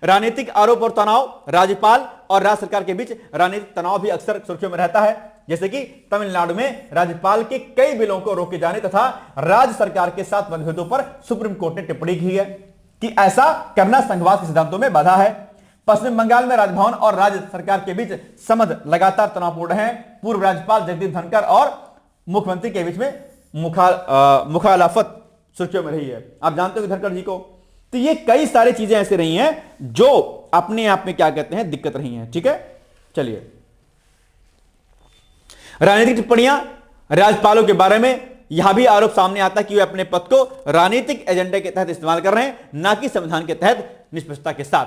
राजनीतिक आरोप और तनाव, राज्यपाल और राज्य सरकार के बीच राजनीतिक तनाव भी अक्सर सुर्खियों में रहता है। जैसे कि तमिलनाडु में राज्यपाल के कई बिलों को रोके जाने तथा राज्य सरकार के साथ मतभेदों पर सुप्रीम कोर्ट ने टिप्पणी की है कि ऐसा करना संघवाद के सिद्धांतों में बाधा है। पश्चिम बंगाल में राजभवन और राज्य सरकार के बीच संबंध लगातार तनावपूर्ण है। पूर्व राज्यपाल जगदीप धनखड़ और मुख्यमंत्री के बीच में मुखालफत सुर्खियों में रही है। आप जानते हो धनखड़ जी को। तो ये कई सारी चीजें ऐसी रही हैं जो अपने आप में क्या कहते हैं, दिक्कत रही हैं। ठीक है, चलिए राजनीतिक टिप्पणियां राज्यपालों के बारे में। यहां भी आरोप सामने आता है कि वे अपने पद को राजनीतिक एजेंडे के तहत इस्तेमाल कर रहे हैं, ना कि संविधान के तहत निष्पक्षता के साथ।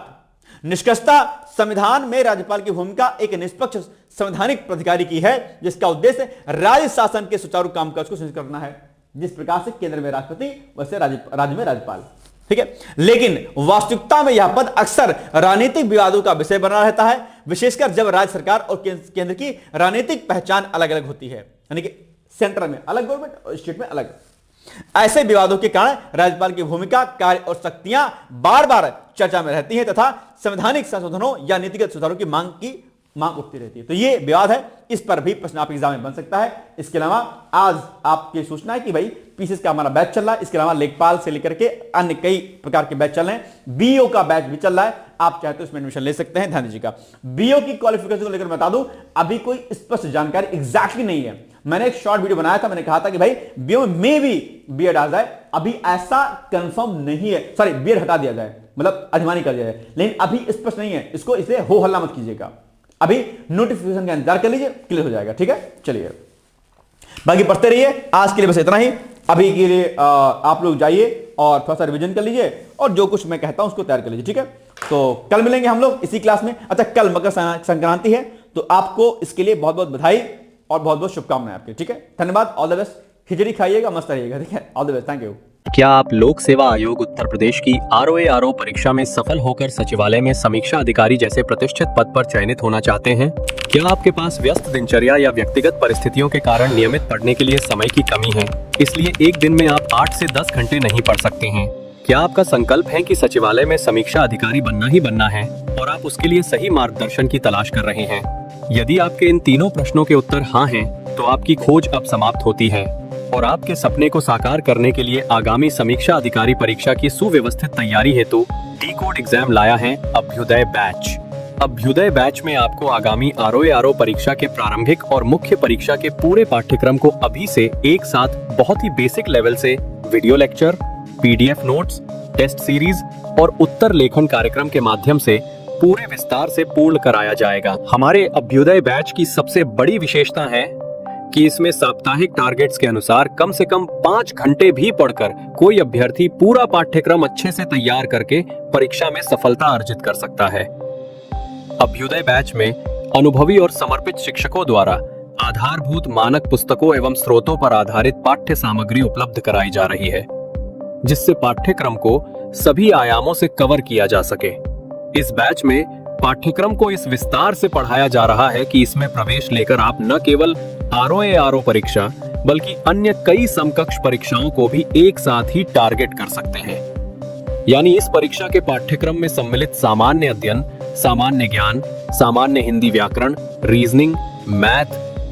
निष्पक्षता संविधान में राज्यपाल की भूमिका एक निष्पक्ष संवैधानिक प्राधिकारी की है, जिसका उद्देश्य राज्य शासन के सुचारू कामकाज को सुनिश्चित करना है। जिस प्रकार से केंद्र में राष्ट्रपति, वैसे राज्य में राज्यपाल। ठीक है, लेकिन वास्तविकता में यह पद अक्सर राजनीतिक विवादों का विषय बना रहता है, विशेषकर जब राज्य सरकार और केंद्र की राजनीतिक पहचान अलग अलग होती है, यानी कि सेंटर में अलग गवर्नमेंट और स्टेट में अलग। ऐसे विवादों के कारण राज्यपाल की भूमिका, कार्य और शक्तियां बार बार चर्चा में रहती हैं तथा संवैधानिक संशोधनों या नीतिगत सुधारों की मांग उठती रहती है। तो ये विवाद है, इस पर भी प्रश्न आपके एग्जाम में बन सकता है। इसके अलावा आज आपकी सूचना है कि भाई पीसीएस का हमारा बैच चल रहा है, इसके अलावा लेखपाल से लेकर के अन्य कई प्रकार के बैच चल रहे हैं। बीओ का बैच भी चल रहा है, आप चाहे तो इसमें एडमिशन ले सकते हैं। ध्यान दीजिएगा, बीओ की क्वालिफिकेशन को लेकर बता दूं, अभी कोई स्पष्ट जानकारी एग्जैक्टली नहीं है। मैंने एक शॉर्ट वीडियो बनाया था, मैंने कहा था कि भाई बीओ में भी बीएड आ जाए, अभी ऐसा कंफर्म नहीं है। सॉरी, बीएड हटा दिया जाए, मतलब अधिमानी कर दिया जाए, लेकिन अभी स्पष्ट नहीं है। इसको इसे हो हल्ला मत कीजिएगा, अभी नोटिफिकेशन का इंतजार कर लीजिए, क्लियर हो जाएगा। ठीक है, चलिए बाकी पढ़ते रहिए। आज के लिए बस इतना ही। अभी के लिए आप लोग जाइए और थोड़ा सा रिवीजन कर लीजिए और जो कुछ मैं कहता हूं उसको तैयार कर लीजिए। ठीक है, तो कल मिलेंगे हम लोग इसी क्लास में। अच्छा, कल मकर संक्रांति है, तो आपको इसके लिए बहुत बहुत बधाई और बहुत बहुत शुभकामनाएं आपके। ठीक है, धन्यवाद, ऑल द बेस्ट। खिचड़ी खाइएगा, मस्त रहिएगा। ठीक है, all the best, thank you. क्या आप लोक सेवा आयोग उत्तर प्रदेश की ROA परीक्षा में सफल होकर सचिवालय में समीक्षा अधिकारी जैसे प्रतिष्ठित पद पर चयनित होना चाहते हैं? क्या आपके पास व्यस्त दिनचर्या या व्यक्तिगत परिस्थितियों के कारण नियमित पढ़ने के लिए समय की कमी है, इसलिए एक दिन में आप 8 से 10 घंटे नहीं पढ़ सकते हैं? क्या आपका संकल्प है कि सचिवालय में समीक्षा अधिकारी बनना ही बनना है और आप उसके लिए सही मार्गदर्शन की तलाश कर रहे हैं? यदि आपके इन तीनों प्रश्नों के उत्तर हाँ हैं, तो आपकी खोज अब समाप्त होती है और आपके सपने को साकार करने के लिए आगामी समीक्षा अधिकारी परीक्षा की सुव्यवस्थित तैयारी हेतु डी-कोड एग्जाम लाया है अभ्युदय बैच। अभ्युदय बैच में आपको आगामी ROA परीक्षा के प्रारंभिक और मुख्य परीक्षा के पूरे पाठ्यक्रम को अभी से एक साथ बहुत ही बेसिक लेवल से video lecture, PDF notes, test series और उत्तर लेखन कार्यक्रम के माध्यम से पूरे विस्तार से पूर्ण कराया जाएगा। हमारे अभ्युदय बैच की सबसे बड़ी विशेषता है कि इसमें साप्ताहिक टारगेट्स के अनुसार कम से कम 5 घंटे भी पढ़कर कोई अभ्यर्थी पूरा पाठ्यक्रम अच्छे से तैयार करके परीक्षा में सफलता अर्जित कर सकता है। अभ्युदय बैच में अनुभवी और समर्पित शिक्षकों द्वारा आधारभूत मानक पुस्तकों एवं स्रोतों पर आधारित पाठ्य सामग्री उपलब्ध कराई जा रही है, जिससे पाठ्यक्रम को सभी आयामों से कवर किया जा सके। इस बैच में पाठ्यक्रम को इस विस्तार से पढ़ाया जा रहा है कि इसमें प्रवेश लेकर आप न केवल ROA परीक्षा बल्कि अन्य कई समकक्ष परीक्षाओं को भी एक साथ ही टारगेट कर सकते हैं। यानी इस परीक्षा के पाठ्यक्रम में सम्मिलित सामान्य अध्ययन, सामान्य ज्ञान, सामान्य हिंदी व्याकरण, रीजनिंग, मैथ,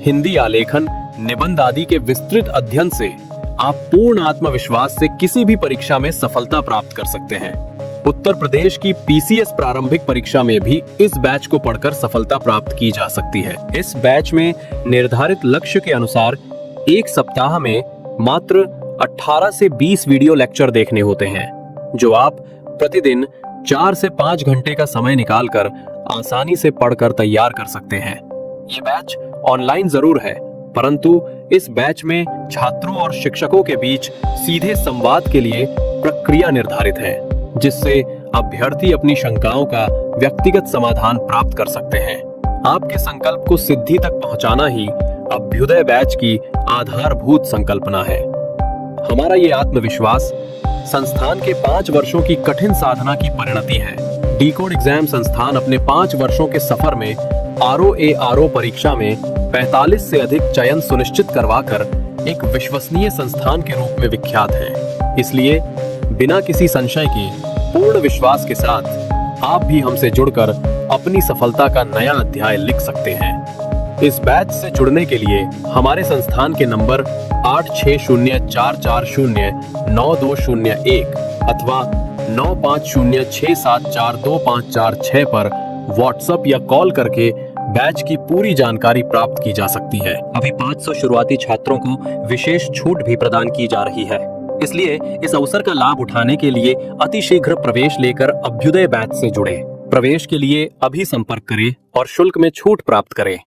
हिंदी आलेखन, निबंध आदि के विस्तृत अध्ययन से आप पूर्ण आत्मविश्वास से किसी भी परीक्षा में सफलता प्राप्त कर सकते हैं। उत्तर प्रदेश की PCS प्रारंभिक परीक्षा में भी इस बैच को पढ़कर सफलता प्राप्त की जा सकती है। इस बैच में निर्धारित लक्ष्य के अनुसार एक सप्ताह में मात्र 18 से 20 वीडियो लेक्चर देखने होते हैं, जो आप प्रतिदिन 4 से 5 घंटे का समय निकालकर आसानी से पढ़कर तैयार कर सकते हैं। ये बैच ऑनलाइन जरूर है, परंतु इस बैच में छात्रों और शिक्षकों के बीच सीधे संवाद के लिए प्रक्रिया निर्धारित है, जिससे अभ्यर्थी अपनी शंकाओं का व्यक्तिगत समाधान प्राप्त कर सकते हैं। आपके संकल्प को सिद्धि तक पहुंचाना ही अभ्युदय बैच की आधारभूत संकल्पना है। हमारा ये आत्मविश्वास संस्थान के 5 वर्षों की कठिन साधना की परिणति है। डी-कोड एग्जाम संस्थान अपने 5 वर्षों के सफर में ROA परीक्षा में 45 से अधिक चयन सुनिश्चित करवाकर एक विश्वसनीय संस्थान के रूप में विख्यात है। इसलिए बिना किसी संशय के पूर्ण विश्वास के साथ आप भी हमसे जुड़कर अपनी सफलता का नया अध्याय लिख सकते हैं। इस बैच से जुड़ने के लिए हमारे संस्थान के नंबर 8604409201 अथवा 9506742546 पर व्हाट्सएप या कॉल करके बैच की पूरी जानकारी प्राप्त की जा सकती है। अभी 500 शुरुआती छात्रों को विशेष छूट भी प्रदान की जा रही है, इसलिए इस अवसर का लाभ उठाने के लिए अतिशीघ्र प्रवेश लेकर अभ्युदय बैच से जुड़ें। प्रवेश के लिए अभी संपर्क करें और शुल्क में छूट प्राप्त करें।